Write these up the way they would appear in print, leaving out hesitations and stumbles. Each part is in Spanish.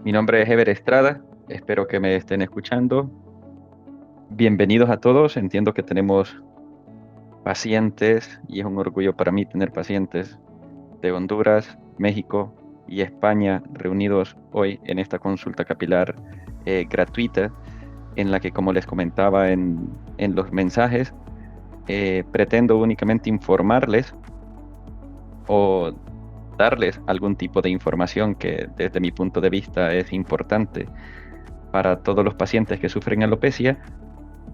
Mi nombre es Ever Estrada, espero que me estén escuchando. Bienvenidos a todos, entiendo que tenemos pacientes y es un orgullo para mí tener pacientes de Honduras, México y España reunidos hoy en esta consulta capilar gratuita en la que, como les comentaba en los mensajes, pretendo únicamente informarles o darles algún tipo de información que desde mi punto de vista es importante para todos los pacientes que sufren alopecia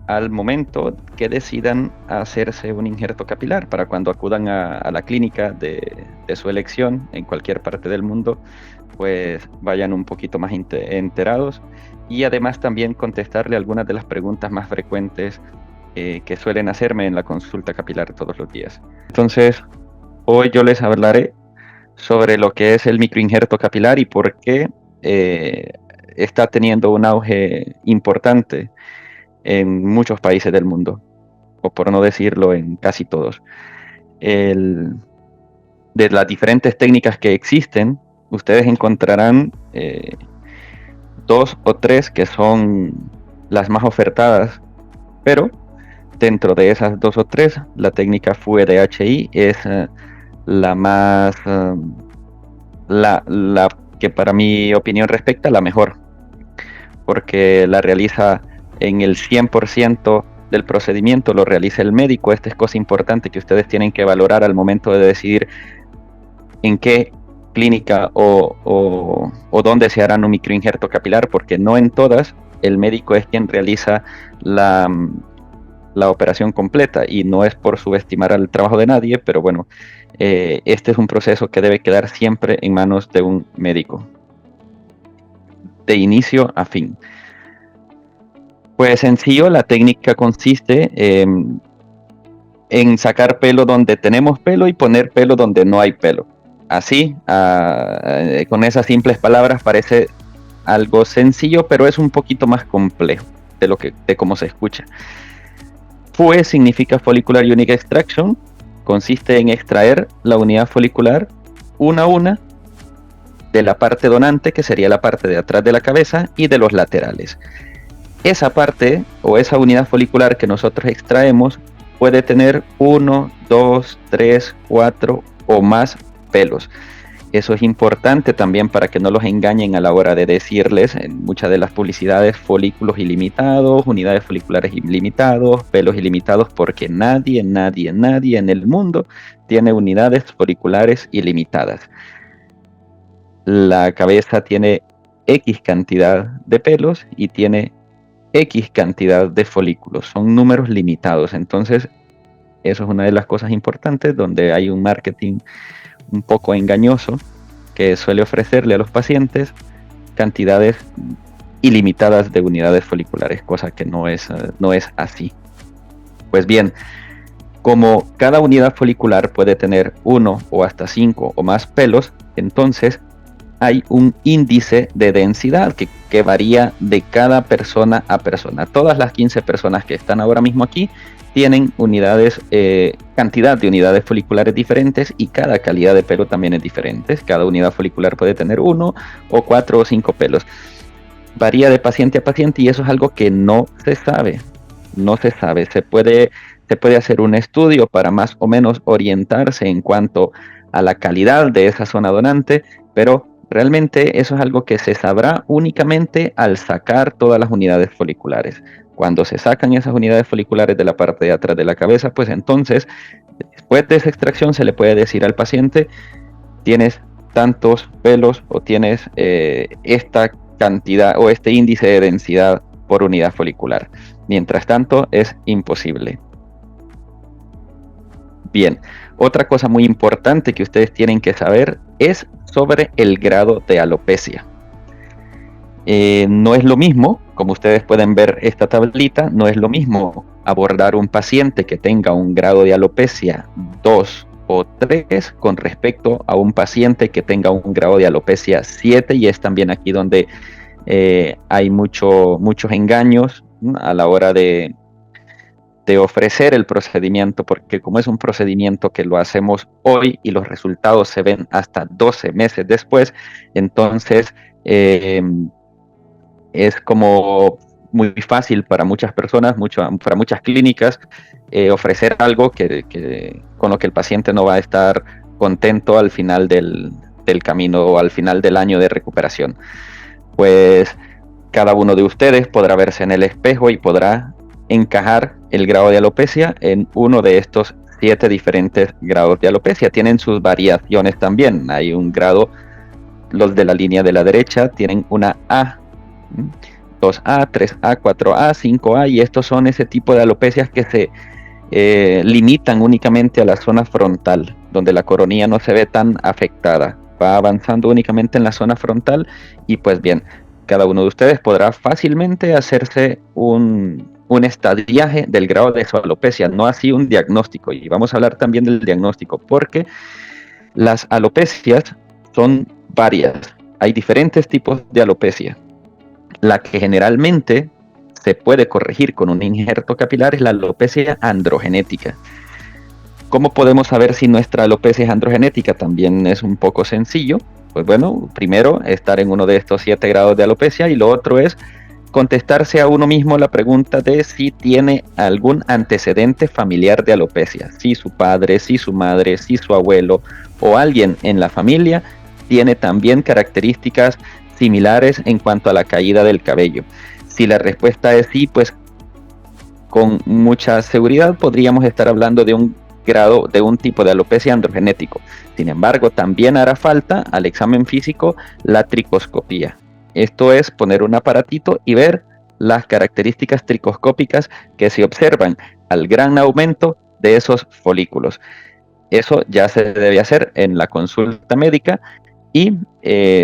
al momento que decidan hacerse un injerto capilar, para cuando acudan a la clínica de su elección en cualquier parte del mundo, pues vayan un poquito más enterados, y además también contestarle algunas de las preguntas más frecuentes que suelen hacerme en la consulta capilar todos los días. Entonces, hoy yo les hablaré sobre lo que es el microinjerto capilar y por qué está teniendo un auge importante en muchos países del mundo, o por no decirlo en casi todos. De las diferentes técnicas que existen, ustedes encontrarán dos o tres que son las más ofertadas, pero dentro de esas dos o tres, la técnica FUE-DHI es la más, la que para mi opinión respecta, la mejor, porque la realiza en el 100% del procedimiento, lo realiza el médico. Esta es cosa importante que ustedes tienen que valorar al momento de decidir en qué clínica o dónde se harán un microinjerto capilar, porque no en todas el médico es quien realiza la operación completa, y no es por subestimar al trabajo de nadie, pero bueno, este es un proceso que debe quedar siempre en manos de un médico, de inicio a fin. Pues sencillo, la técnica consiste en sacar pelo donde tenemos pelo y poner pelo donde no hay pelo. Así, con esas simples palabras parece algo sencillo, pero es un poquito más complejo de cómo se escucha. FUE significa Follicular Unique Extraction, consiste en extraer la unidad folicular una a una de la parte donante, que sería la parte de atrás de la cabeza, y de los laterales. Esa parte o esa unidad folicular que nosotros extraemos puede tener 1, 2, 3, 4 o más pelos. Eso es importante también para que no los engañen a la hora de decirles en muchas de las publicidades folículos ilimitados, unidades foliculares ilimitados, pelos ilimitados, porque nadie en el mundo tiene unidades foliculares ilimitadas. La cabeza tiene X cantidad de pelos y tiene X cantidad de folículos, son números limitados. Entonces, eso es una de las cosas importantes donde hay un marketing un poco engañoso que suele ofrecerle a los pacientes cantidades ilimitadas de unidades foliculares, cosa que no es así. Pues bien, como cada unidad folicular puede tener 1 o hasta 5 o más pelos, entonces hay un índice de densidad que varía de cada persona a persona. Todas las 15 personas que están ahora mismo aquí tienen cantidad de unidades foliculares diferentes, y cada calidad de pelo también es diferente. Cada unidad folicular puede tener 1 o 4 o 5 pelos. Varía de paciente a paciente, y eso es algo que no se sabe. No se sabe. Se puede hacer un estudio para más o menos orientarse en cuanto a la calidad de esa zona donante, pero realmente eso es algo que se sabrá únicamente al sacar todas las unidades foliculares. Cuando se sacan esas unidades foliculares de la parte de atrás de la cabeza, pues entonces, después de esa extracción, se le puede decir al paciente: tienes tantos pelos o tienes esta cantidad o este índice de densidad por unidad folicular. Mientras tanto, es imposible. Bien, otra cosa muy importante que ustedes tienen que saber es sobre el grado de alopecia. No es lo mismo, como ustedes pueden ver esta tablita, no es lo mismo abordar un paciente que tenga un grado de alopecia 2 o 3 con respecto a un paciente que tenga un grado de alopecia 7, y es también aquí donde hay muchos engaños, ¿no?, a la hora de de ofrecer el procedimiento, porque como es un procedimiento que lo hacemos hoy y los resultados se ven hasta 12 meses después, entonces eh, es como muy fácil para muchas personas, para muchas clínicas, ofrecer algo con lo que el paciente no va a estar contento al final del camino o al final del año de recuperación. Pues cada uno de ustedes podrá verse en el espejo y podrá encajar el grado de alopecia en uno de estos 7 diferentes grados de alopecia. Tienen sus variaciones también. Hay un grado, los de la línea de la derecha tienen una A, 2A, 3A, 4A, 5A, y estos son ese tipo de alopecias que se limitan únicamente a la zona frontal, donde la coronilla no se ve tan afectada. Va avanzando únicamente en la zona frontal y pues bien, cada uno de ustedes podrá fácilmente hacerse un estadiaje del grado de su alopecia, no así un diagnóstico. Y vamos a hablar también del diagnóstico, porque las alopecias son varias. Hay diferentes tipos de alopecia. La que generalmente se puede corregir con un injerto capilar es la alopecia androgenética. ¿Cómo podemos saber si nuestra alopecia es androgenética? También es un poco sencillo. Pues bueno, primero estar en uno de estos 7 grados de alopecia, y lo otro es contestarse a uno mismo la pregunta de si tiene algún antecedente familiar de alopecia, si su padre, si su madre, si su abuelo o alguien en la familia tiene también características similares en cuanto a la caída del cabello. Si la respuesta es sí, pues con mucha seguridad podríamos estar hablando de un grado, de un tipo de alopecia androgenético. Sin embargo, también hará falta al examen físico la tricoscopía. Esto es poner un aparatito y ver las características tricoscópicas que se observan al gran aumento de esos folículos. Eso ya se debe hacer en la consulta médica, y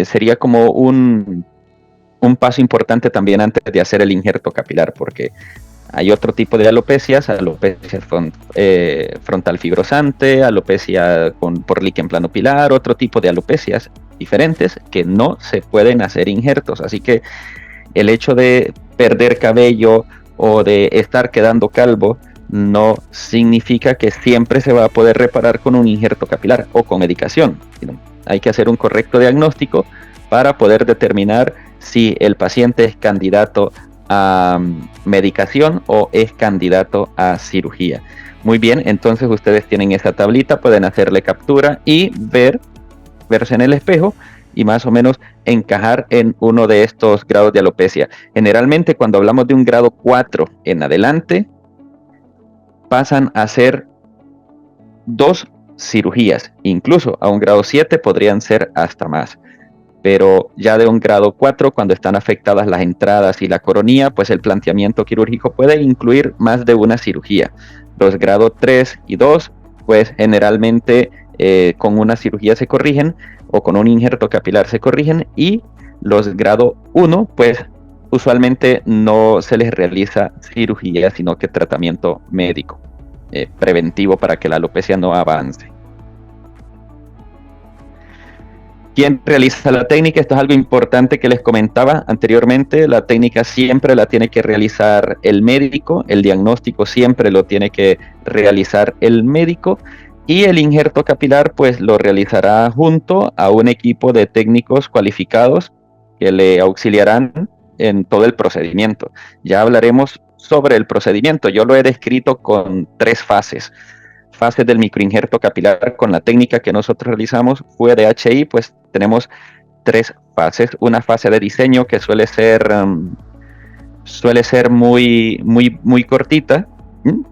sería como un paso importante también antes de hacer el injerto capilar, porque hay otro tipo de alopecias, alopecia frontal fibrosante, alopecia por líquen planopilar, otro tipo de alopecias diferentes que no se pueden hacer injertos. Así que el hecho de perder cabello o de estar quedando calvo no significa que siempre se va a poder reparar con un injerto capilar o con medicación. Hay que hacer un correcto diagnóstico para poder determinar si el paciente es candidato a medicación o es candidato a cirugía. Muy bien, entonces ustedes tienen esa tablita, pueden hacerle captura y verse en el espejo y más o menos encajar en uno de estos grados de alopecia. Generalmente cuando hablamos de un grado 4 en adelante, pasan a ser 2 cirugías, incluso a un grado 7 podrían ser hasta más. Pero ya de un grado 4, cuando están afectadas las entradas y la coronilla, pues el planteamiento quirúrgico puede incluir más de una cirugía. Los grados 3 y 2, pues generalmente con una cirugía se corrigen o con un injerto capilar se corrigen, y los grado 1, pues usualmente no se les realiza cirugía, sino que tratamiento médico preventivo para que la alopecia no avance. ¿Quién realiza la técnica? Esto es algo importante que les comentaba anteriormente. La técnica siempre la tiene que realizar el médico, el diagnóstico siempre lo tiene que realizar el médico, y el injerto capilar pues lo realizará junto a un equipo de técnicos cualificados que le auxiliarán en todo el procedimiento. Ya hablaremos sobre el procedimiento. Yo lo he descrito con 3 fases. Fases del microinjerto capilar con la técnica que nosotros realizamos, VDHI, pues tenemos 3 fases. Una fase de diseño que suele ser muy cortita,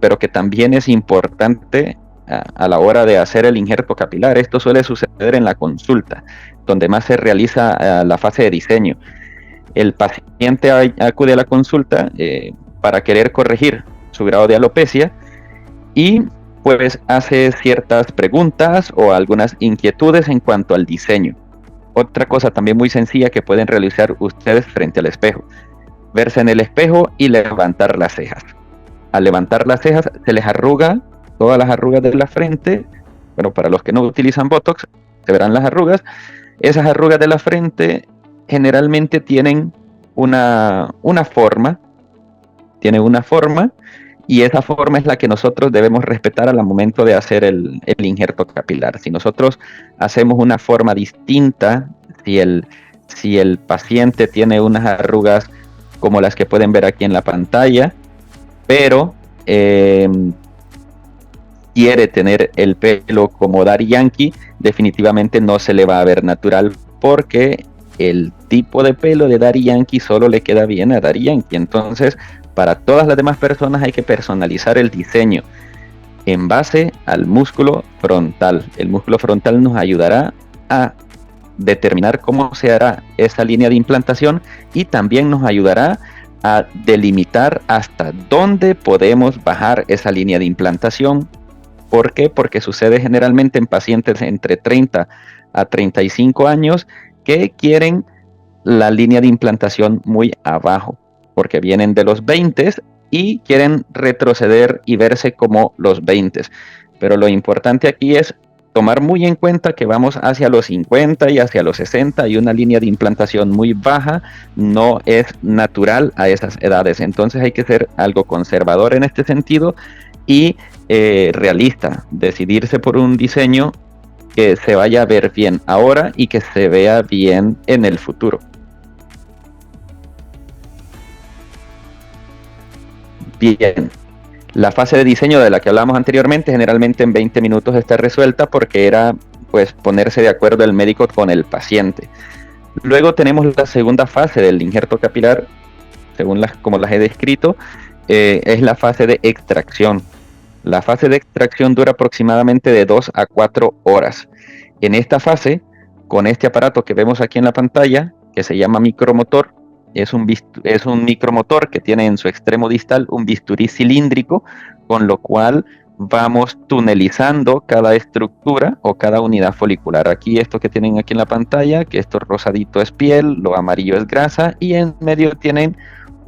pero que también es importante a la hora de hacer el injerto capilar. Esto suele suceder en la consulta, donde más se realiza la fase de diseño. El paciente acude a la consulta para querer corregir su grado de alopecia y pues hace ciertas preguntas o algunas inquietudes en cuanto al diseño. Otra cosa también muy sencilla que pueden realizar ustedes frente al espejo: verse en el espejo y levantar las cejas. Al levantar las cejas se les arruga todas las arrugas de la frente. Bueno, para los que no utilizan Botox, se verán las arrugas. Esas arrugas de la frente generalmente tienen una forma, Y esa forma es la que nosotros debemos respetar al momento de hacer el injerto capilar. Si nosotros hacemos una forma distinta, si el paciente tiene unas arrugas como las que pueden ver aquí en la pantalla, pero quiere tener el pelo como Daddy Yankee, definitivamente no se le va a ver natural, porque el tipo de pelo de Daddy Yankee solo le queda bien a Daddy Yankee. Entonces, para todas las demás personas hay que personalizar el diseño en base al músculo frontal. El músculo frontal nos ayudará a determinar cómo se hará esa línea de implantación y también nos ayudará a delimitar hasta dónde podemos bajar esa línea de implantación. ¿Por qué? Porque sucede generalmente en pacientes entre 30 a 35 años que quieren la línea de implantación muy abajo, porque vienen de los 20 y quieren retroceder y verse como los 20. Pero lo importante aquí es tomar muy en cuenta que vamos hacia los 50 y hacia los 60 y una línea de implantación muy baja no es natural a esas edades. Entonces hay que ser algo conservador en este sentido y realista, decidirse por un diseño que se vaya a ver bien ahora y que se vea bien en el futuro. Bien, la fase de diseño de la que hablamos anteriormente generalmente en 20 minutos está resuelta porque era pues ponerse de acuerdo el médico con el paciente. Luego tenemos la segunda fase del injerto capilar, según como las he descrito, es la fase de extracción. La fase de extracción dura aproximadamente de 2 a 4 horas. En esta fase, con este aparato que vemos aquí en la pantalla, que se llama micromotor, es un micromotor que tiene en su extremo distal un bisturí cilíndrico, con lo cual vamos tunelizando cada estructura o cada unidad folicular. Aquí esto que tienen aquí en la pantalla, que esto rosadito es piel, lo amarillo es grasa y en medio tienen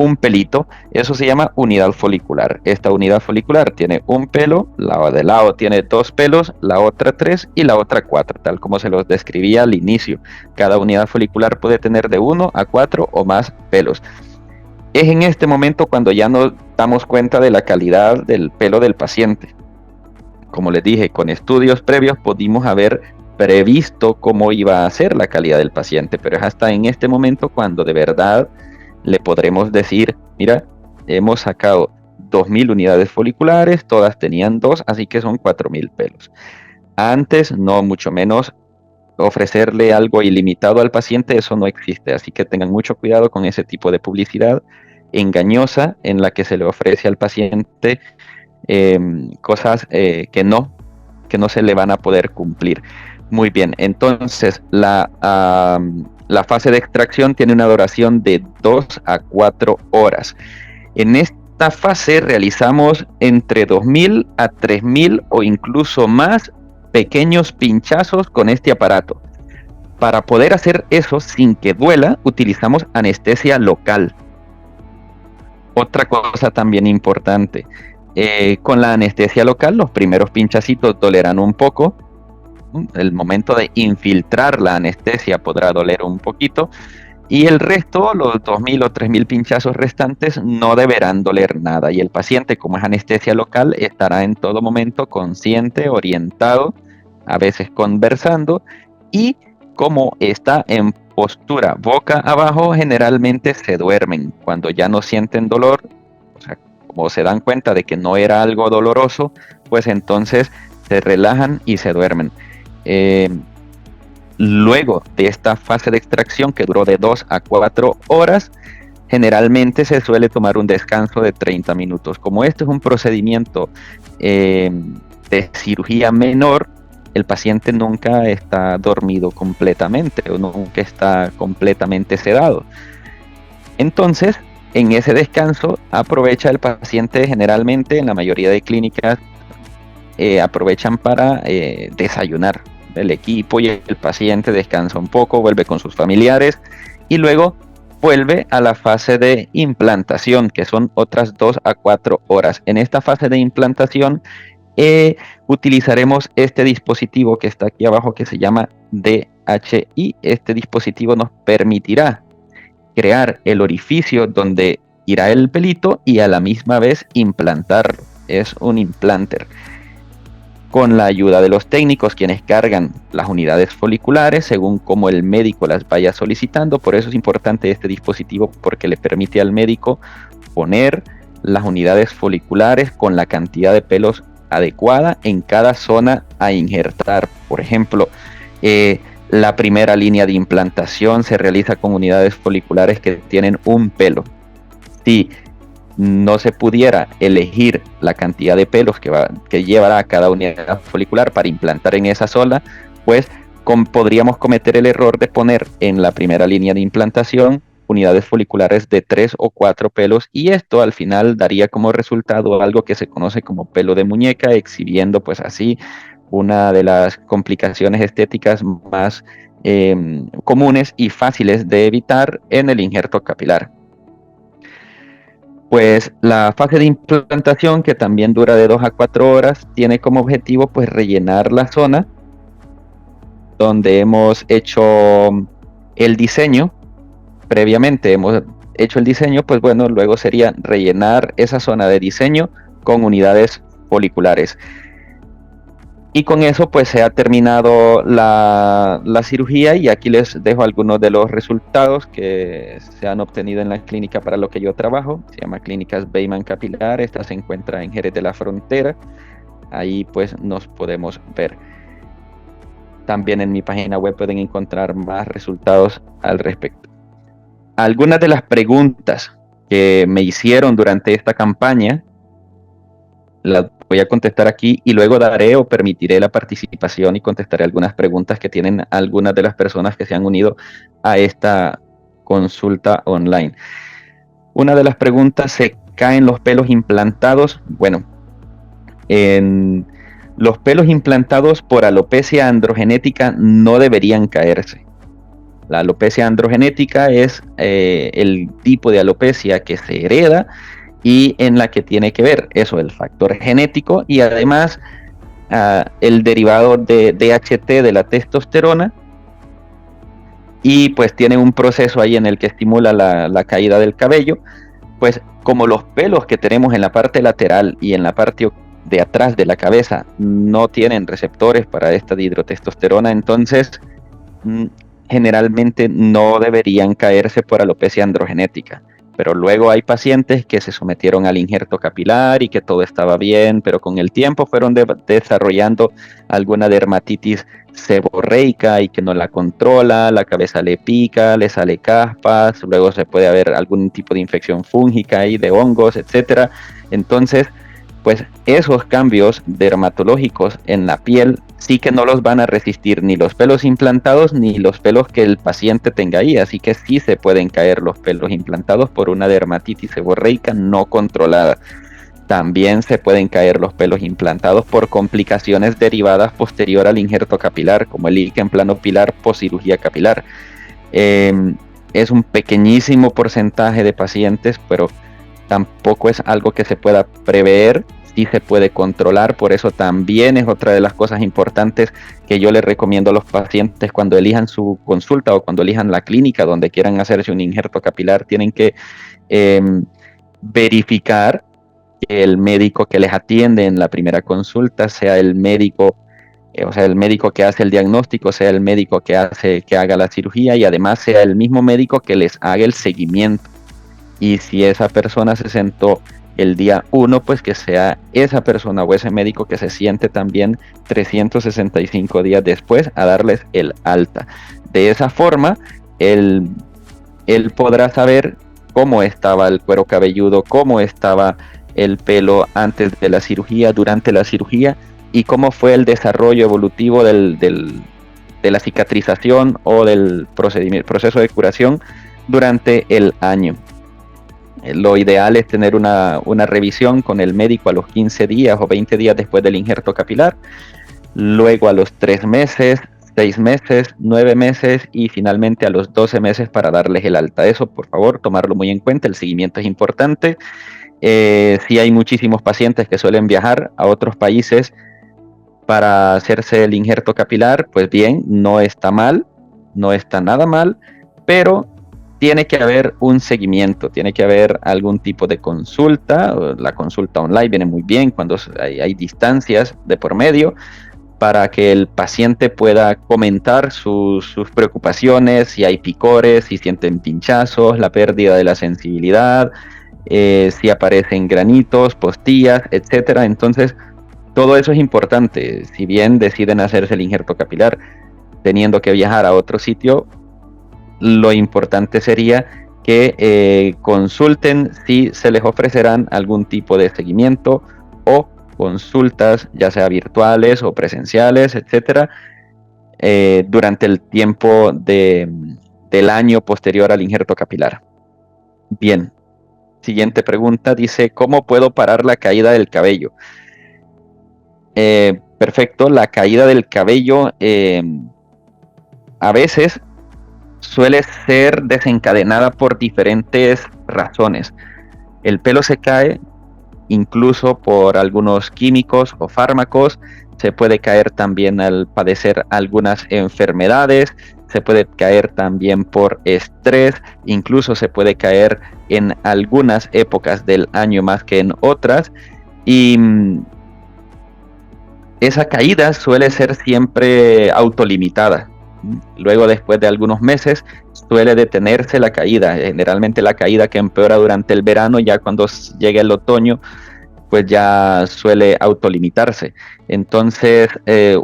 un pelito, eso se llama unidad folicular. Esta unidad folicular tiene un pelo, la de lado tiene 2 pelos, la otra 3 y la otra 4, tal como se los describía al inicio. Cada unidad folicular puede tener de 1 a 4 o más pelos. Es en este momento cuando ya nos damos cuenta de la calidad del pelo del paciente. Como les dije, con estudios previos pudimos haber previsto cómo iba a ser la calidad del paciente, pero es hasta en este momento cuando de verdad le podremos decir, mira, hemos sacado 2000 unidades foliculares, todas tenían 2, así que son 4000 pelos. Antes, no, mucho menos ofrecerle algo ilimitado al paciente, eso no existe, así que tengan mucho cuidado con ese tipo de publicidad engañosa en la que se le ofrece al paciente cosas que no se le van a poder cumplir. Muy bien, entonces la fase de extracción tiene una duración de 2 a 4 horas. En esta fase realizamos entre 2000 a 3000 o incluso más pequeños pinchazos con este aparato. Para poder hacer eso sin que duela, utilizamos anestesia local. Otra cosa también importante, con la anestesia local los primeros pinchacitos dolerán un poco. El momento de infiltrar la anestesia podrá doler un poquito y el resto, los 2000 o 3000 pinchazos restantes, no deberán doler nada. Y el paciente, como es anestesia local, estará en todo momento consciente, orientado, a veces conversando, y como está en postura boca abajo, generalmente se duermen. Cuando ya no sienten dolor, o sea, como se dan cuenta de que no era algo doloroso, pues entonces se relajan y se duermen. Luego de esta fase de extracción que duró de 2 a 4 horas, generalmente se suele tomar un descanso de 30 minutos. Como este es un procedimiento de cirugía menor, el paciente nunca está dormido completamente o nunca está completamente sedado. Entonces, en ese descanso aprovecha el paciente, generalmente en la mayoría de clínicas aprovechan para desayunar. El equipo y el paciente descansa un poco, vuelve con sus familiares y luego vuelve a la fase de implantación, que son otras 2 a 4 horas. En esta fase de implantación utilizaremos este dispositivo que está aquí abajo que se llama DHI. Este dispositivo nos permitirá crear el orificio donde ir a el pelito y a la misma vez implantarlo. Es un implanter. Con la ayuda de los técnicos, quienes cargan las unidades foliculares según como el médico las vaya solicitando. Por eso es importante este dispositivo, porque le permite al médico poner las unidades foliculares con la cantidad de pelos adecuada en cada zona a injertar. Por ejemplo, la primera línea de implantación se realiza con unidades foliculares que tienen un pelo. Si no se pudiera elegir la cantidad de pelos que llevará cada unidad folicular para implantar en esa zona, pues podríamos cometer el error de poner en la primera línea de implantación unidades foliculares de 3 o 4 pelos, y esto al final daría como resultado algo que se conoce como pelo de muñeca, exhibiendo pues así una de las complicaciones estéticas más comunes y fáciles de evitar en el injerto capilar. Pues la fase de implantación, que también dura de 2 a 4 horas, tiene como objetivo pues rellenar la zona donde hemos hecho el diseño. Previamente hemos hecho el diseño, pues bueno, luego sería rellenar esa zona de diseño con unidades foliculares. Y con eso pues se ha terminado la cirugía, y aquí les dejo algunos de los resultados que se han obtenido en la clínica para lo que yo trabajo. Se llama Clínicas Beiman Capilar. Esta se encuentra en Jerez de la Frontera. Ahí pues nos podemos ver. También en mi página web pueden encontrar más resultados al respecto. Algunas de las preguntas que me hicieron durante esta campaña las voy a contestar aquí, y luego daré o permitiré la participación y contestaré algunas preguntas que tienen algunas de las personas que se han unido a esta consulta online. Una de las preguntas: ¿se caen los pelos implantados? Bueno, los pelos implantados por alopecia androgenética no deberían caerse. La alopecia androgenética es el tipo de alopecia que se hereda y en la que tiene que ver eso, el factor genético, y además el derivado de DHT de la testosterona, y pues tiene un proceso ahí en el que estimula la caída del cabello. Pues como los pelos que tenemos en la parte lateral y en la parte de atrás de la cabeza no tienen receptores para esta dihidrotestosterona, entonces generalmente no deberían caerse por alopecia androgenética. Pero luego hay pacientes que se sometieron al injerto capilar y que todo estaba bien, pero con el tiempo fueron desarrollando alguna dermatitis seborreica y que no la controla, la cabeza le pica, le sale caspas, luego se puede haber algún tipo de infección fúngica y de hongos, etcétera. Entonces, pues esos cambios dermatológicos en la piel sí que no los van a resistir ni los pelos implantados ni los pelos que el paciente tenga ahí, así que sí se pueden caer los pelos implantados por una dermatitis seborreica no controlada. También se pueden caer los pelos implantados por complicaciones derivadas posterior al injerto capilar, como el líquen plano-pilar post cirugía capilar. Es un pequeñísimo porcentaje de pacientes, pero tampoco es algo que se pueda prever. Sí se puede controlar, por eso también es otra de las cosas importantes que yo les recomiendo a los pacientes cuando elijan su consulta o cuando elijan la clínica donde quieran hacerse un injerto capilar. Tienen que verificar que el médico que les atiende en la primera consulta sea el médico, o sea, el médico que hace el diagnóstico, sea el médico que haga la cirugía, y además sea el mismo médico que les haga el seguimiento. Y si esa persona se sentó el día 1, pues que sea esa persona o ese médico que se siente también 365 días después a darles el alta. De esa forma, él podrá saber cómo estaba el cuero cabelludo, cómo estaba el pelo antes de la cirugía, durante la cirugía, y cómo fue el desarrollo evolutivo de la cicatrización o del proceso de curación durante el año. Lo ideal es tener una revisión con el médico a los 15 días o 20 días después del injerto capilar, luego a los 3 meses, 6 meses, 9 meses y finalmente a los 12 meses para darles el alta. Eso, por favor, tomarlo muy en cuenta, el seguimiento es importante. Sí hay muchísimos pacientes que suelen viajar a otros países para hacerse el injerto capilar, pues bien, no está mal, no está nada mal, pero tiene que haber un seguimiento, tiene que haber algún tipo de consulta. La consulta online viene muy bien cuando hay distancias de por medio, para que el paciente pueda comentar sus preocupaciones, si hay picores, si sienten pinchazos, la pérdida de la sensibilidad, si aparecen granitos, postillas, etcétera. Entonces, todo eso es importante. Si bien deciden hacerse el injerto capilar teniendo que viajar a otro sitio, lo importante sería que consulten si se les ofrecerán algún tipo de seguimiento o consultas, ya sea virtuales o presenciales, etcétera, durante el tiempo del año posterior al injerto capilar. Bien, siguiente pregunta dice, ¿cómo puedo parar la caída del cabello? Perfecto, la caída del cabello a veces suele ser desencadenada por diferentes razones. El pelo se cae incluso por algunos químicos o fármacos, se puede caer también al padecer algunas enfermedades, se puede caer también por estrés, incluso se puede caer en algunas épocas del año más que en otras, y esa caída suele ser siempre autolimitada. Luego, después de algunos meses, suele detenerse la caída. Generalmente la caída que empeora durante el verano, ya cuando llegue el otoño, pues ya suele autolimitarse. Entonces,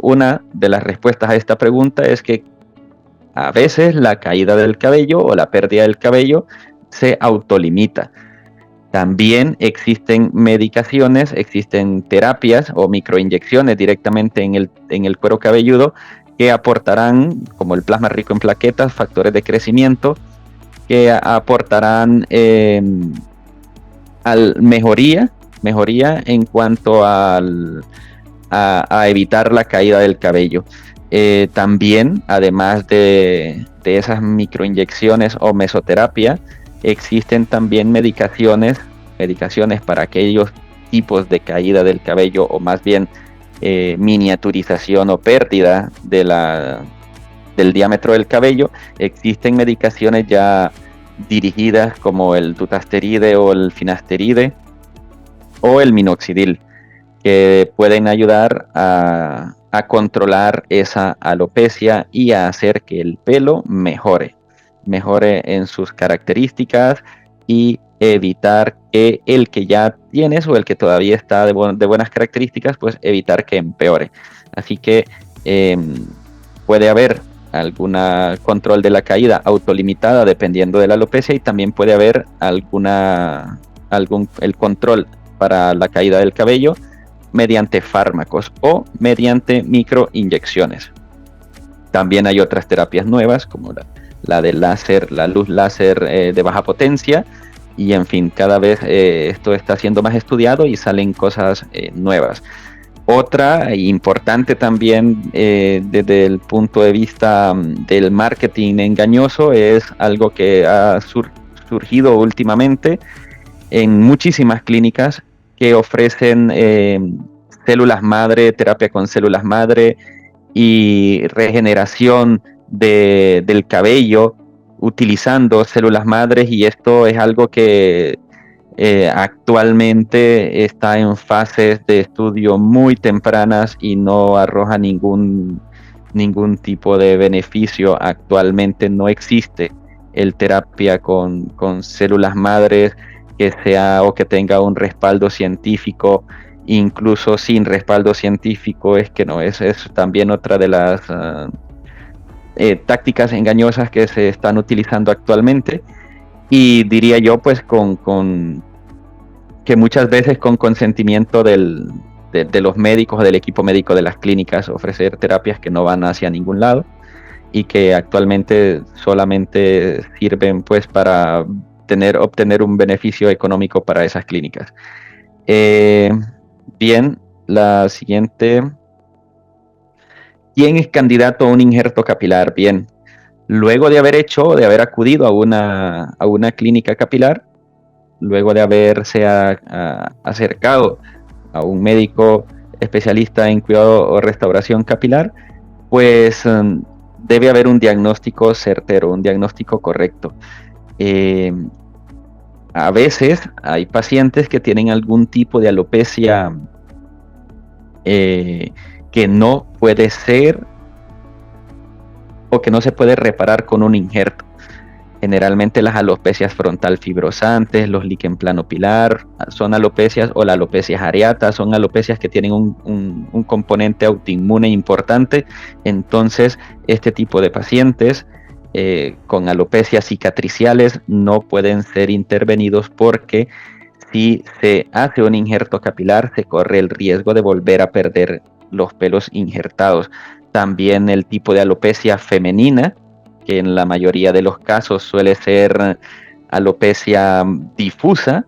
una de las respuestas a esta pregunta es que a veces la caída del cabello o la pérdida del cabello se autolimita. También existen medicaciones, existen terapias o microinyecciones directamente en el cuero cabelludo que aportarán, como el plasma rico en plaquetas, factores de crecimiento, que aportarán al mejoría en cuanto a evitar la caída del cabello. También, además de esas microinyecciones o mesoterapia, existen también medicaciones para aquellos tipos de caída del cabello, o más bien miniaturización o pérdida del diámetro del cabello. Existen medicaciones ya dirigidas como el dutasteride o el finasteride o el minoxidil, que pueden ayudar a controlar esa alopecia y a hacer que el pelo mejore en sus características, y evitar que el que ya tienes o el que todavía está de buenas características, pues evitar que empeore. Así que puede haber algún control de la caída autolimitada dependiendo de la alopecia, y también puede haber el control para la caída del cabello mediante fármacos o mediante microinyecciones. También hay otras terapias nuevas como la de láser, la luz láser de baja potencia, y en fin, cada vez esto está siendo más estudiado y salen cosas nuevas. Otra importante también desde el punto de vista del marketing engañoso es algo que ha surgido últimamente en muchísimas clínicas que ofrecen células madre, terapia con células madre y regeneración del cabello utilizando células madres, y esto es algo que actualmente está en fases de estudio muy tempranas y no arroja ningún tipo de beneficio. Actualmente no existe el terapia con células madres que sea o que tenga un respaldo científico. Incluso sin respaldo científico es que no es también otra de las tácticas engañosas que se están utilizando actualmente, y diría yo pues que muchas veces con consentimiento de los médicos o del equipo médico de las clínicas, ofrecer terapias que no van hacia ningún lado y que actualmente solamente sirven pues para obtener un beneficio económico para esas clínicas. Bien, la siguiente. ¿Quién es candidato a un injerto capilar? Bien, luego de haber acudido a una clínica capilar, luego de haberse acercado a un médico especialista en cuidado o restauración capilar, pues debe haber un diagnóstico certero, un diagnóstico correcto. Eh, a veces hay pacientes que tienen algún tipo de alopecia que no puede ser o que no se puede reparar con un injerto. Generalmente las alopecias frontal fibrosantes, los líquen plano pilar, son alopecias, o la alopecia areata, son alopecias que tienen un componente autoinmune importante. Entonces, este tipo de pacientes con alopecias cicatriciales no pueden ser intervenidos, porque si se hace un injerto capilar, se corre el riesgo de volver a perder los pelos injertados. También el tipo de alopecia femenina, que en la mayoría de los casos suele ser alopecia difusa,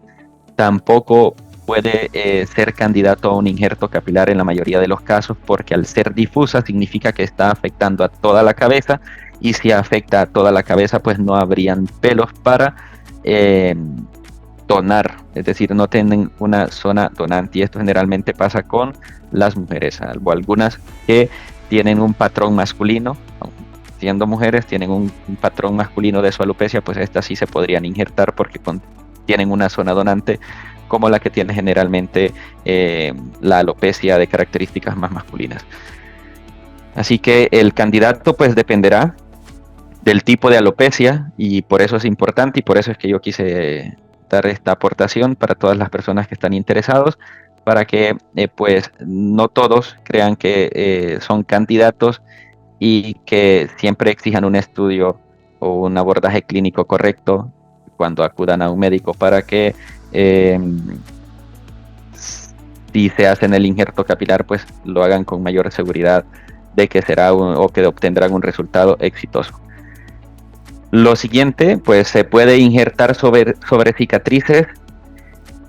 tampoco puede ser candidato a un injerto capilar en la mayoría de los casos, porque al ser difusa significa que está afectando a toda la cabeza, y si afecta a toda la cabeza, pues no habrían pelos para donar, es decir, no tienen una zona donante, y esto generalmente pasa con las mujeres, salvo algunas que tienen un patrón masculino. Siendo mujeres, tienen un patrón masculino de su alopecia, pues estas sí se podrían injertar porque tienen una zona donante, como la que tiene generalmente la alopecia de características más masculinas. Así que el candidato pues dependerá del tipo de alopecia, y por eso es importante, y por eso es que yo quise dar esta aportación para todas las personas que están interesados, para que pues no todos crean que son candidatos y que siempre exijan un estudio o un abordaje clínico correcto cuando acudan a un médico, para que si se hacen el injerto capilar, pues lo hagan con mayor seguridad de que será o que obtendrán un resultado exitoso. Lo siguiente, pues se puede injertar sobre cicatrices.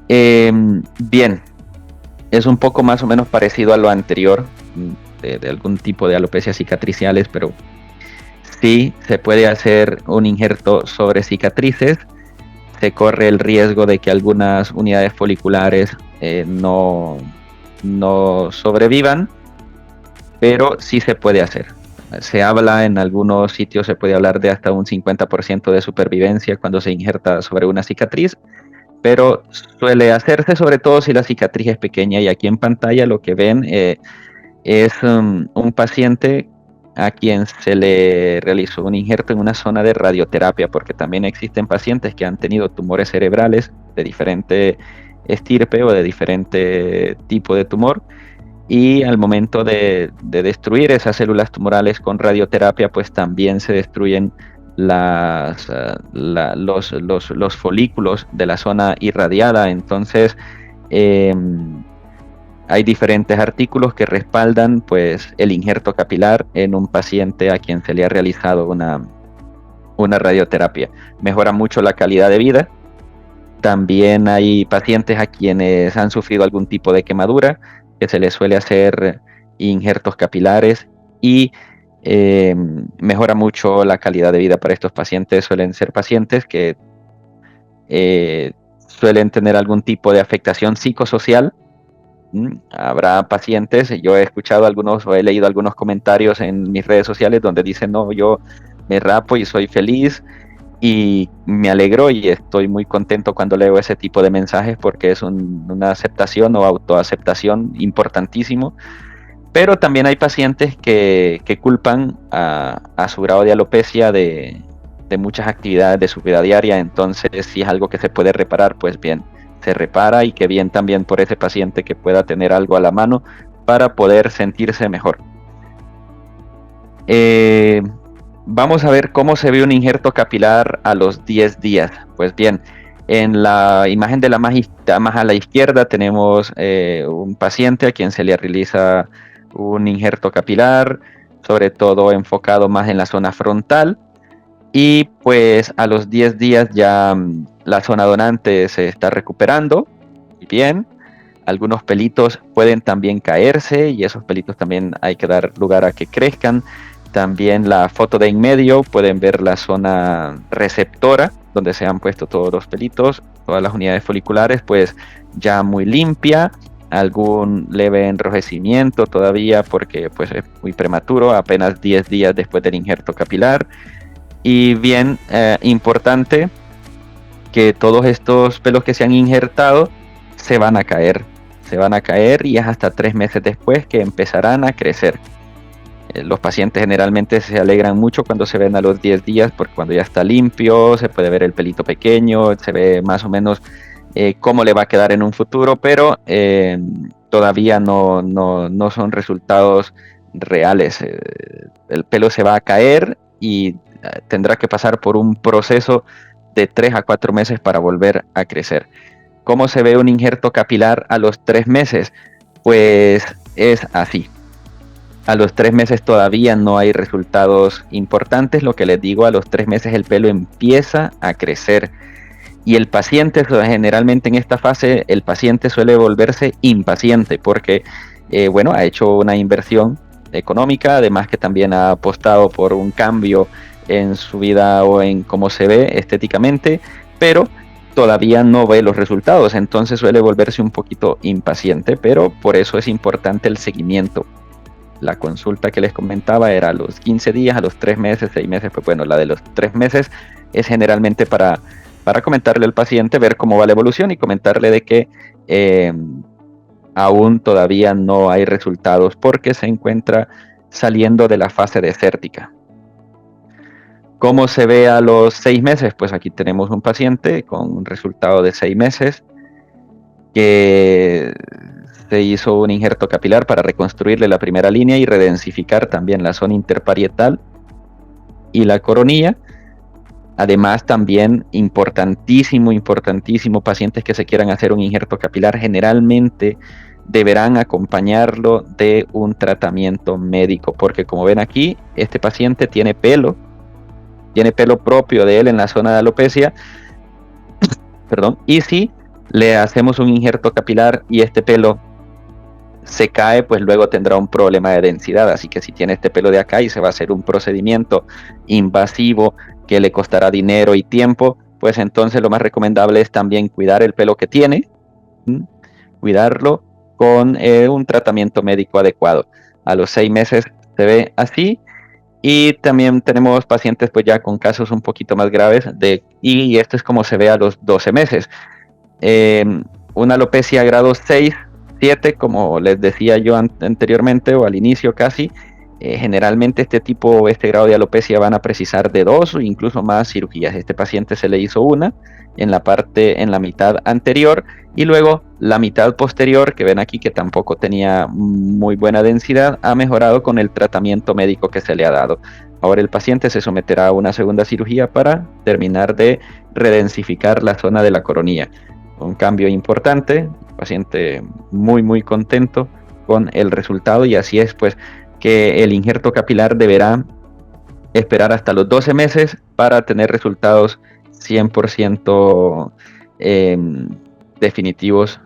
Bien, es un poco más o menos parecido a lo anterior, de algún tipo de alopecia cicatriciales, pero sí se puede hacer un injerto sobre cicatrices. Se corre el riesgo de que algunas unidades foliculares no sobrevivan, pero sí se puede hacer. Se habla en algunos sitios, se puede hablar de hasta un 50% de supervivencia cuando se injerta sobre una cicatriz, pero suele hacerse sobre todo si la cicatriz es pequeña. Y aquí en pantalla lo que ven es un paciente a quien se le realizó un injerto en una zona de radioterapia, porque también existen pacientes que han tenido tumores cerebrales de diferente estirpe o de diferente tipo de tumor, y al momento de destruir esas células tumorales con radioterapia, pues también se destruyen los folículos de la zona irradiada. Entonces hay diferentes artículos que respaldan pues el injerto capilar en un paciente a quien se le ha realizado una radioterapia. Mejora mucho la calidad de vida. También hay pacientes a quienes han sufrido algún tipo de quemadura, que se les suele hacer injertos capilares, y mejora mucho la calidad de vida para estos pacientes. Suelen ser pacientes que suelen tener algún tipo de afectación psicosocial. Habrá pacientes, yo he escuchado algunos o he leído algunos comentarios en mis redes sociales donde dicen: no, yo me rapo y soy feliz, y me alegro y estoy muy contento cuando leo ese tipo de mensajes, porque es una aceptación o autoaceptación importantísimo. Pero también hay pacientes que culpan a su grado de alopecia de muchas actividades de su vida diaria. Entonces, si es algo que se puede reparar, pues bien, se repara, y que bien también por ese paciente que pueda tener algo a la mano para poder sentirse mejor. Vamos a ver cómo se ve un injerto capilar a los 10 días. Pues bien, en la imagen de la más a la izquierda tenemos un paciente a quien se le realiza un injerto capilar, sobre todo enfocado más en la zona frontal, y pues a los 10 días ya la zona donante se está recuperando bien. Algunos pelitos pueden también caerse, y esos pelitos también hay que dar lugar a que crezcan. También la foto de en medio, pueden ver la zona receptora donde se han puesto todos los pelitos, todas las unidades foliculares, pues ya muy limpia. Algún leve enrojecimiento todavía, porque pues es muy prematuro, apenas 10 días después del injerto capilar. Y bien importante, que todos estos pelos que se han injertado se van a caer. Se van a caer y es hasta 3 meses después que empezarán a crecer. Los pacientes generalmente se alegran mucho cuando se ven a los 10 días, porque cuando ya está limpio, se puede ver el pelito pequeño, se ve más o menos cómo le va a quedar en un futuro, pero todavía no son resultados reales. El pelo se va a caer y tendrá que pasar por un proceso de 3 a 4 meses para volver a crecer. ¿Cómo se ve un injerto capilar a los 3 meses? Pues es así. A los 3 meses todavía no hay resultados importantes. Lo que les digo, a los 3 meses el pelo empieza a crecer. Y el paciente, generalmente en esta fase, el paciente suele volverse impaciente porque, bueno, ha hecho una inversión económica, además que también ha apostado por un cambio en su vida o en cómo se ve estéticamente, pero todavía no ve los resultados, entonces suele volverse un poquito impaciente, pero por eso es importante el seguimiento. La consulta que les comentaba era a los 15 días, a los 3 meses, 6 meses, pues bueno, la de los 3 meses es generalmente para comentarle al paciente, ver cómo va la evolución y comentarle de que aún todavía no hay resultados porque se encuentra saliendo de la fase desértica. ¿Cómo se ve a los 6 meses? Pues aquí tenemos un paciente con un resultado de 6 meses que se hizo un injerto capilar para reconstruirle la primera línea y redensificar también la zona interparietal y la coronilla. Además, también importantísimo, pacientes que se quieran hacer un injerto capilar generalmente deberán acompañarlo de un tratamiento médico, porque como ven aquí, este paciente tiene pelo propio de él en la zona de alopecia, perdón, y si le hacemos un injerto capilar y este pelo se cae, pues luego tendrá un problema de densidad, así que si tiene este pelo de acá y se va a hacer un procedimiento invasivo que le costará dinero y tiempo, pues entonces lo más recomendable es también cuidar el pelo que tiene, cuidarlo con un tratamiento médico adecuado. A los 6 meses se ve así, y también tenemos pacientes pues ya con casos un poquito más graves y esto es como se ve a los 12 meses. Una alopecia grado 6, 7, como les decía yo anteriormente o al inicio casi, generalmente este grado de alopecia van a precisar de 2 o incluso más cirugías. Este paciente se le hizo una en la mitad anterior y luego la mitad posterior, que ven aquí que tampoco tenía muy buena densidad, ha mejorado con el tratamiento médico que se le ha dado. Ahora el paciente se someterá a una segunda cirugía para terminar de redensificar la zona de la coronilla. Un cambio importante, paciente muy contento con el resultado, y así es pues que el injerto capilar deberá esperar hasta los 12 meses para tener resultados 100% definitivos.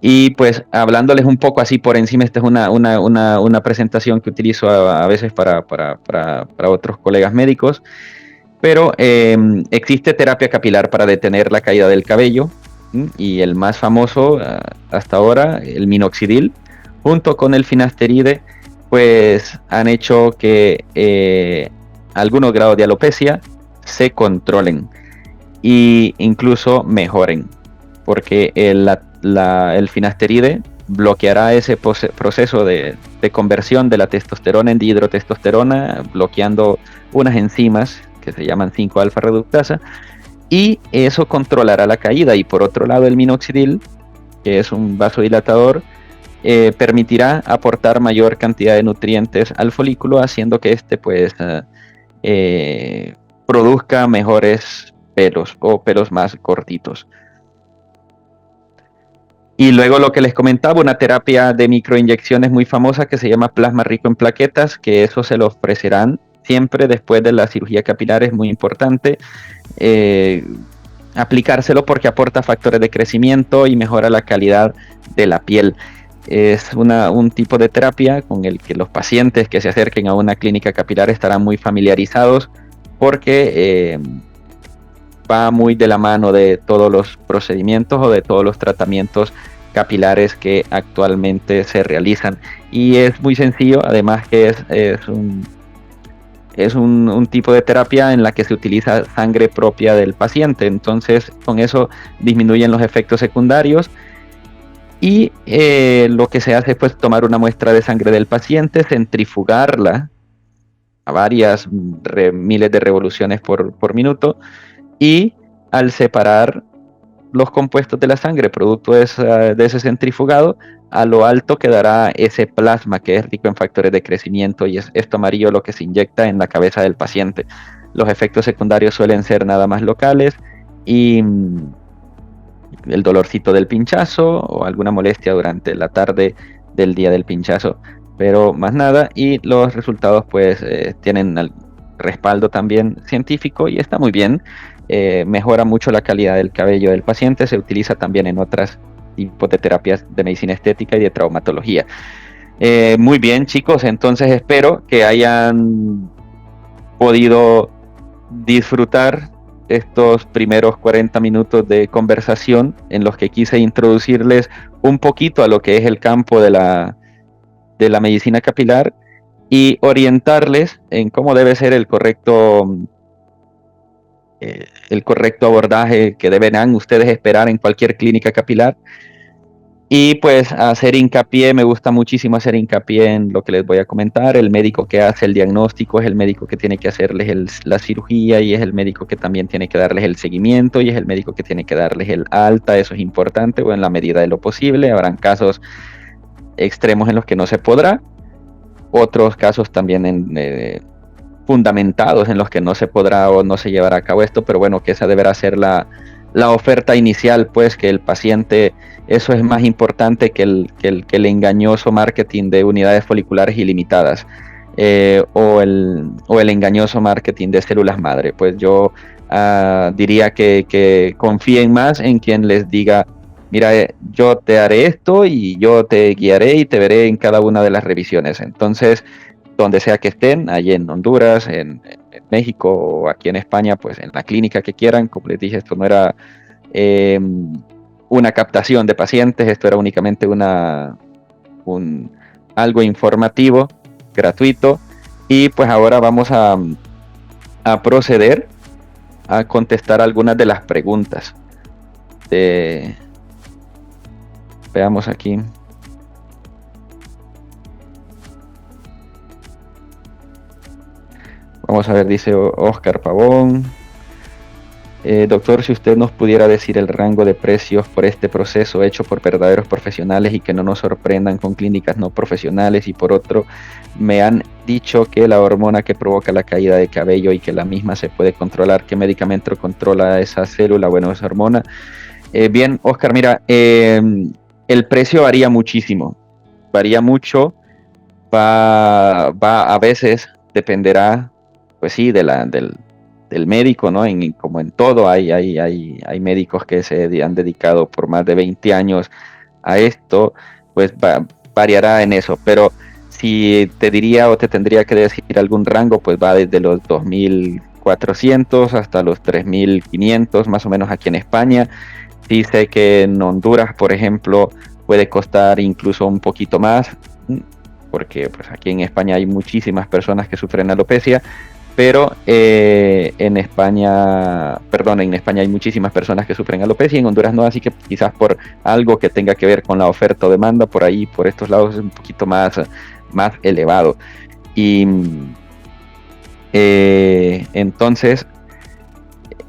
Y pues hablándoles un poco así por encima, esta es una presentación que utilizo a veces para otros colegas médicos, pero existe terapia capilar para detener la caída del cabello, y el más famoso hasta ahora, el minoxidil, junto con el finasteride, pues han hecho que algunos grados de alopecia se controlen e incluso mejoren, porque el finasteride bloqueará ese proceso de conversión de la testosterona en dihidrotestosterona, bloqueando unas enzimas que se llaman 5-alfa reductasa, y eso controlará la caída. Y por otro lado, el minoxidil, que es un vasodilatador, permitirá aportar mayor cantidad de nutrientes al folículo, haciendo que este pues produzca mejores pelos o pelos más cortitos. Y luego lo que les comentaba, una terapia de microinyecciones muy famosa que se llama plasma rico en plaquetas, que eso se lo ofrecerán siempre después de la cirugía capilar. Es muy importante aplicárselo porque aporta factores de crecimiento y mejora la calidad de la piel. Es un tipo de terapia con el que los pacientes que se acerquen a una clínica capilar estarán muy familiarizados, porque va muy de la mano de todos los procedimientos o de todos los tratamientos capilares que actualmente se realizan, y es muy sencillo, además que es un tipo de terapia en la que se utiliza sangre propia del paciente, entonces con eso disminuyen los efectos secundarios y lo que se hace es pues tomar una muestra de sangre del paciente, centrifugarla a varias miles de revoluciones por minuto y al separar los compuestos de la sangre producto de ese centrifugado, a lo alto quedará ese plasma que es rico en factores de crecimiento y es esto amarillo lo que se inyecta en la cabeza del paciente. Los efectos secundarios suelen ser nada más locales y el dolorcito del pinchazo o alguna molestia durante la tarde del día del pinchazo, pero más nada, y los resultados pues tienen respaldo también científico y está muy bien. Mejora mucho la calidad del cabello del paciente, se utiliza también en otras tipos de terapias de medicina estética y de traumatología. Muy bien, chicos, entonces espero que hayan podido disfrutar estos primeros 40 minutos de conversación en los que quise introducirles un poquito a lo que es el campo de la medicina capilar y orientarles en cómo debe ser el correcto abordaje que deberán ustedes esperar en cualquier clínica capilar. Y pues hacer hincapié, me gusta muchísimo hacer hincapié en lo que les voy a comentar. El médico que hace el diagnóstico es el médico que tiene que hacerles la cirugía y es el médico que también tiene que darles el seguimiento y es el médico que tiene que darles el alta. Eso es importante o en la medida de lo posible. Habrán casos extremos en los que no se podrá. Otros casos también fundamentados en los que no se podrá o no se llevará a cabo esto, pero bueno, que esa deberá ser la oferta inicial, pues que el paciente, eso es más importante que el engañoso marketing de unidades foliculares ilimitadas o el engañoso marketing de células madre. Pues yo diría que confíen más en quien les diga, mira, yo te haré esto y yo te guiaré y te veré en cada una de las revisiones. Entonces, donde sea que estén, allí en Honduras, en México o aquí en España, pues en la clínica que quieran. Como les dije, esto no era una captación de pacientes, esto era únicamente algo informativo, gratuito. Y pues ahora vamos a proceder a contestar algunas de las preguntas. Veamos aquí. Vamos a ver, dice Oscar Pavón. Doctor, si usted nos pudiera decir el rango de precios por este proceso hecho por verdaderos profesionales y que no nos sorprendan con clínicas no profesionales. Y por otro, me han dicho que la hormona que provoca la caída de cabello y que la misma se puede controlar. ¿Qué medicamento controla esa célula? Bueno, esa hormona. Bien, Oscar, mira, el precio varía muchísimo. Varía mucho. Va a veces dependerá, pues sí, del médico, ¿no? Como en todo, hay médicos que se han dedicado por más de 20 años a esto, pues variará en eso. Pero si te diría o te tendría que decir algún rango, pues va desde los 2.400 hasta los 3.500, más o menos aquí en España. Sí sé que en Honduras, por ejemplo, puede costar incluso un poquito más, porque pues aquí en España hay muchísimas personas que sufren alopecia, pero en España hay muchísimas personas que sufren alopecia y en Honduras no, así que quizás por algo que tenga que ver con la oferta o demanda, por ahí, por estos lados es un poquito más elevado. Y entonces,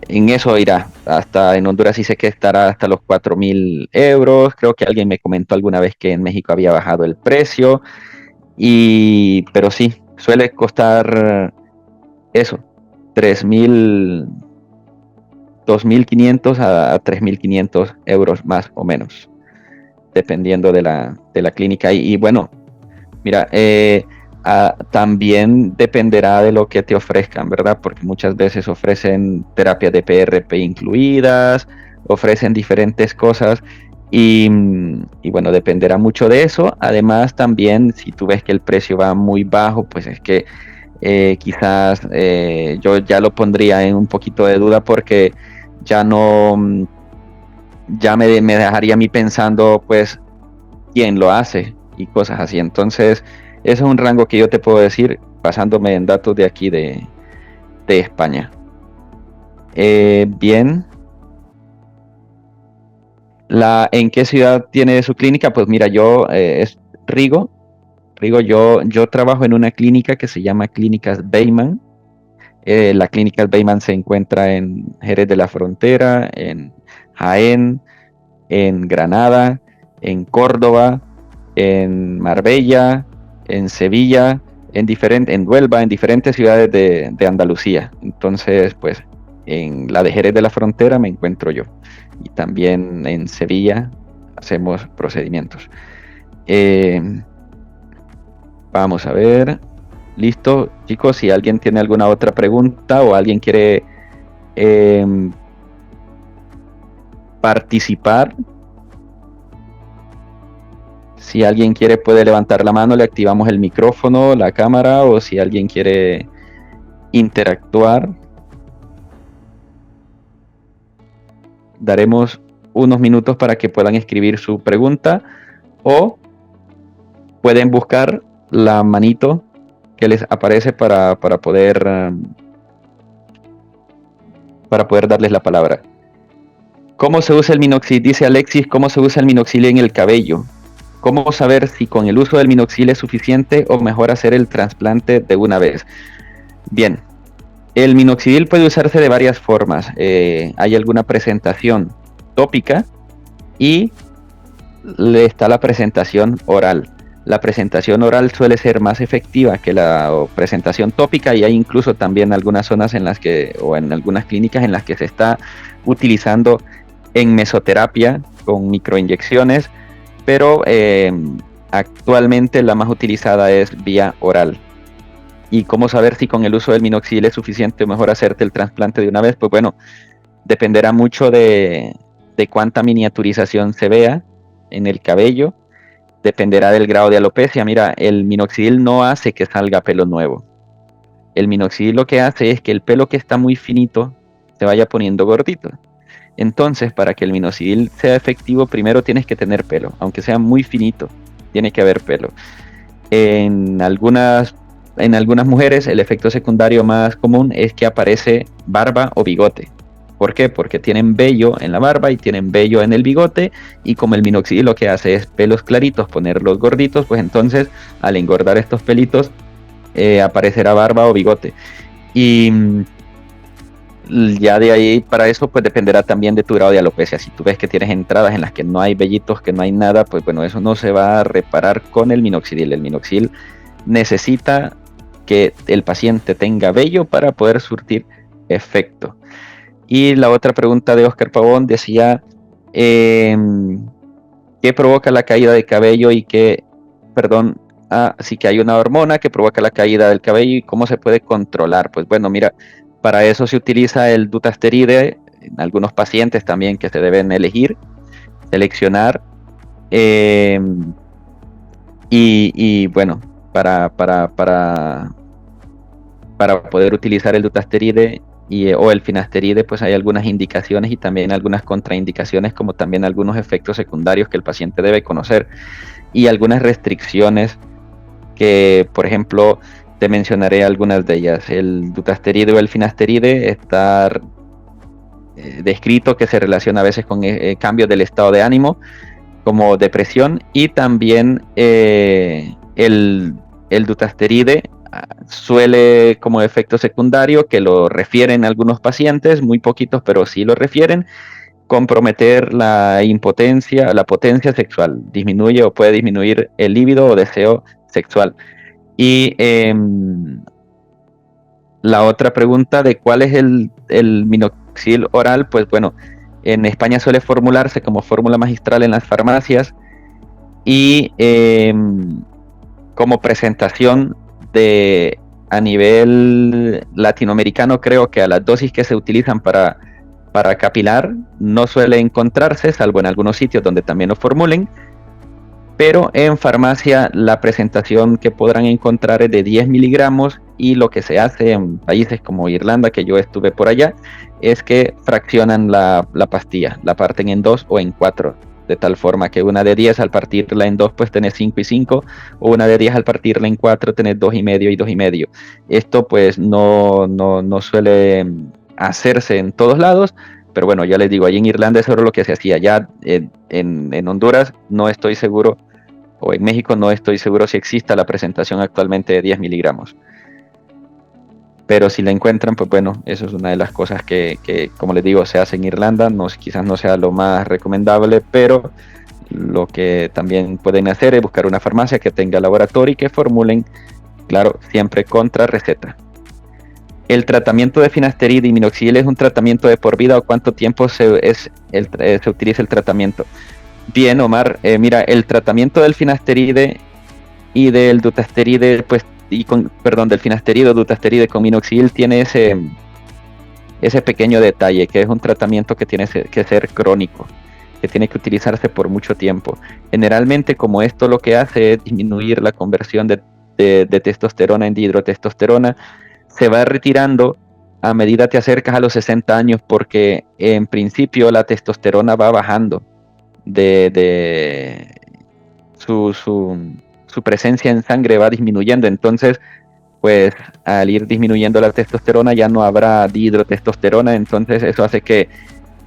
en eso irá, hasta en Honduras sí sé que estará hasta los 4.000 euros, creo que alguien me comentó alguna vez que en México había bajado el precio. Pero sí, suele costar eso, 3.000, 2.500 a 3.500 euros más o menos, dependiendo de la clínica. Y bueno, mira, también dependerá de lo que te ofrezcan, ¿verdad? Porque muchas veces ofrecen terapias de PRP incluidas, ofrecen diferentes cosas. Y bueno, dependerá mucho de eso. Además, también si tú ves que el precio va muy bajo, pues es que quizás yo ya lo pondría en un poquito de duda porque ya no, ya me dejaría a mí pensando, pues, quién lo hace y cosas así. Entonces, eso es un rango que yo te puedo decir, basándome en datos de aquí de España. Bien. ¿En qué ciudad tiene su clínica? Pues mira, es Rigo. Yo trabajo en una clínica que se llama Clínicas Beyman. La Clínicas Beyman se encuentra en Jerez de la Frontera, en Jaén, en Granada, en Córdoba, en Marbella, en Sevilla, en Huelva, en diferentes ciudades de Andalucía. Entonces, pues, en la de Jerez de la Frontera me encuentro yo. Y también en Sevilla hacemos procedimientos. Vamos a ver. Listo, chicos, si alguien tiene alguna otra pregunta o alguien quiere participar, si alguien quiere puede levantar la mano, le activamos el micrófono, la cámara, o si alguien quiere interactuar, daremos unos minutos para que puedan escribir su pregunta o pueden buscar la manito que les aparece para poder darles la palabra. ¿Cómo se usa el minoxidil? Dice Alexis, ¿cómo se usa el minoxidil en el cabello? ¿Cómo saber si con el uso del minoxidil es suficiente o mejor hacer el trasplante de una vez? Bien, el minoxidil puede usarse de varias formas. Hay alguna presentación tópica y está la presentación oral. La presentación oral suele ser más efectiva que la presentación tópica, y hay incluso también algunas zonas o en algunas clínicas en las que se está utilizando en mesoterapia con microinyecciones, pero actualmente la más utilizada es vía oral. ¿Y cómo saber si con el uso del minoxidil es suficiente o mejor hacerte el trasplante de una vez? Pues bueno, dependerá mucho de cuánta miniaturización se vea en el cabello. Dependerá del grado de alopecia. Mira, el minoxidil no hace que salga pelo nuevo. El minoxidil lo que hace es que el pelo que está muy finito se vaya poniendo gordito. Entonces, para que el minoxidil sea efectivo, primero tienes que tener pelo. Aunque sea muy finito, tiene que haber pelo. En algunas mujeres, el efecto secundario más común es que aparece barba o bigote. ¿Por qué? Porque tienen vello en la barba y tienen vello en el bigote, y como el minoxidil lo que hace es pelos claritos, ponerlos gorditos, pues entonces al engordar estos pelitos aparecerá barba o bigote. Y ya de ahí, para eso pues dependerá también de tu grado de alopecia. Si tú ves que tienes entradas en las que no hay vellitos, que no hay nada, pues bueno, eso no se va a reparar con el minoxidil. El minoxidil necesita que el paciente tenga vello para poder surtir efecto. Y la otra pregunta de Oscar Pavón decía, ¿qué provoca la caída de cabello y sí que hay una hormona que provoca la caída del cabello y cómo se puede controlar? Pues bueno, mira, para eso se utiliza el dutasteride en algunos pacientes también que se deben seleccionar. Y bueno, para poder utilizar el dutasteride o el finasteride, pues hay algunas indicaciones y también algunas contraindicaciones, como también algunos efectos secundarios que el paciente debe conocer y algunas restricciones que, por ejemplo, te mencionaré algunas de ellas. El dutasteride o el finasteride está descrito que se relaciona a veces con cambios del estado de ánimo, como depresión, y también el dutasteride suele, como efecto secundario, que lo refieren algunos pacientes, muy poquitos, pero sí lo refieren, comprometer la potencia sexual, disminuye o puede disminuir el líbido o deseo sexual. Y la otra pregunta de cuál es el minoxidil oral, pues bueno, en España suele formularse como fórmula magistral en las farmacias y como presentación a nivel latinoamericano, creo que a las dosis que se utilizan para capilar no suele encontrarse, salvo en algunos sitios donde también lo formulen, pero en farmacia la presentación que podrán encontrar es de 10 miligramos, y lo que se hace en países como Irlanda, que yo estuve por allá, es que fraccionan la pastilla, la parten en 2 o en 4 de tal forma que una de 10 al partirla en 2 pues tenés 5 y 5, o una de 10 al partirla en 4 tenés 2 y medio y 2 y medio. Esto pues no suele hacerse en todos lados, pero bueno, ya les digo, ahí en Irlanda eso era lo que se hacía. Ya en Honduras no estoy seguro, o en México no estoy seguro si exista la presentación actualmente de 10 miligramos. Pero si la encuentran, pues bueno, eso es una de las cosas que como les digo, se hace en Irlanda. Quizás no sea lo más recomendable, pero lo que también pueden hacer es buscar una farmacia que tenga laboratorio y que formulen, claro, siempre contra receta. ¿El tratamiento de finasterida y minoxidil es un tratamiento de por vida o cuánto tiempo se utiliza el tratamiento? Bien, Omar, mira, el tratamiento del finasteride y del dutasteride, pues, del finasteride o dutasteride con minoxidil tiene ese pequeño detalle, que es un tratamiento que tiene que ser crónico, que tiene que utilizarse por mucho tiempo. Generalmente, como esto lo que hace es disminuir la conversión de testosterona en dihidrotestosterona, se va retirando a medida que te acercas a los 60 años, porque en principio la testosterona va bajando de su presencia en sangre va disminuyendo. Entonces, pues al ir disminuyendo la testosterona ya no habrá dihidrotestosterona, entonces eso hace que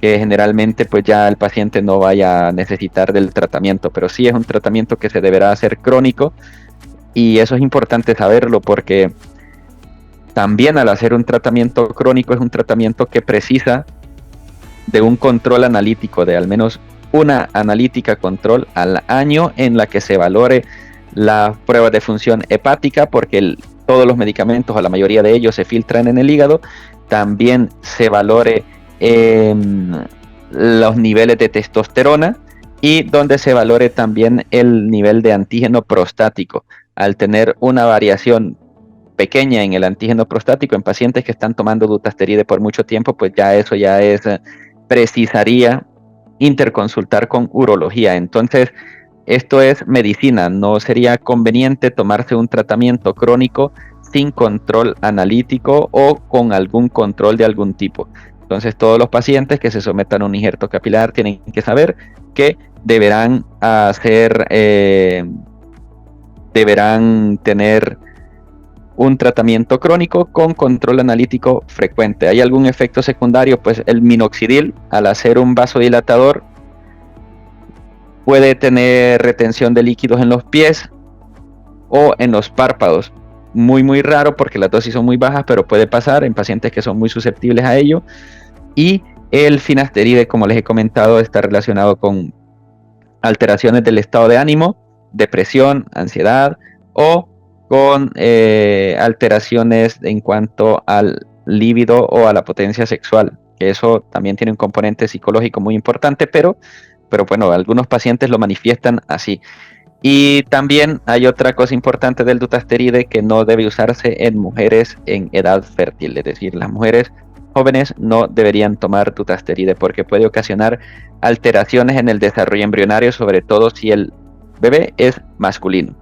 generalmente pues ya el paciente no vaya a necesitar del tratamiento, pero sí es un tratamiento que se deberá hacer crónico, y eso es importante saberlo, porque también al hacer un tratamiento crónico es un tratamiento que precisa de un control analítico, de al menos una analítica control al año en la que se valore la prueba de función hepática, porque todos los medicamentos, o la mayoría de ellos, se filtran en el hígado. También se valore los niveles de testosterona, y donde se valore también el nivel de antígeno prostático. Al tener una variación pequeña en el antígeno prostático en pacientes que están tomando dutasteride por mucho tiempo, pues ya eso ya precisaría interconsultar con urología. Entonces, esto es medicina, no sería conveniente tomarse un tratamiento crónico sin control analítico o con algún control de algún tipo. Entonces, todos los pacientes que se sometan a un injerto capilar tienen que saber que deberán tener un tratamiento crónico con control analítico frecuente. ¿Hay algún efecto secundario? Pues el minoxidil, al hacer un vasodilatador, puede tener retención de líquidos en los pies o en los párpados. Muy raro, porque las dosis son muy bajas, pero puede pasar en pacientes que son muy susceptibles a ello. Y el finasteride, como les he comentado, está relacionado con alteraciones del estado de ánimo, depresión, ansiedad, o con alteraciones en cuanto al líbido o a la potencia sexual, que eso también tiene un componente psicológico muy importante, pero bueno, algunos pacientes lo manifiestan así. Y también hay otra cosa importante del dutasteride, que no debe usarse en mujeres en edad fértil, es decir, las mujeres jóvenes no deberían tomar dutasteride, porque puede ocasionar alteraciones en el desarrollo embrionario, sobre todo si el bebé es masculino.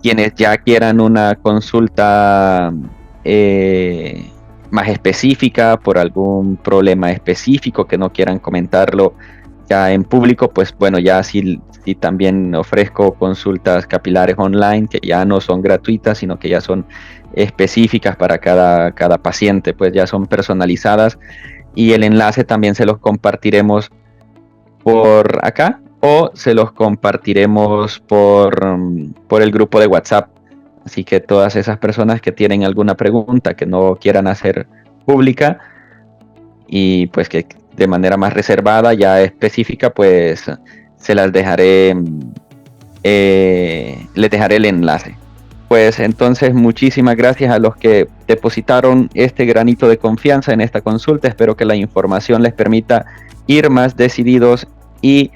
Quienes ya quieran una consulta más específica por algún problema específico que no quieran comentarlo ya en público, pues bueno, ya sí también ofrezco consultas capilares online, que ya no son gratuitas, sino que ya son específicas para cada paciente, pues ya son personalizadas, y el enlace también se los compartiremos por acá, o se los compartiremos por el grupo de WhatsApp. Así que todas esas personas que tienen alguna pregunta que no quieran hacer pública, y pues que de manera más reservada, ya específica, pues se las dejaré, les dejaré el enlace. Pues entonces, muchísimas gracias a los que depositaron este granito de confianza en esta consulta. Espero que la información les permita ir más decididos y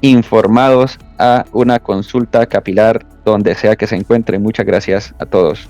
informados a una consulta capilar donde sea que se encuentren. Muchas gracias a todos.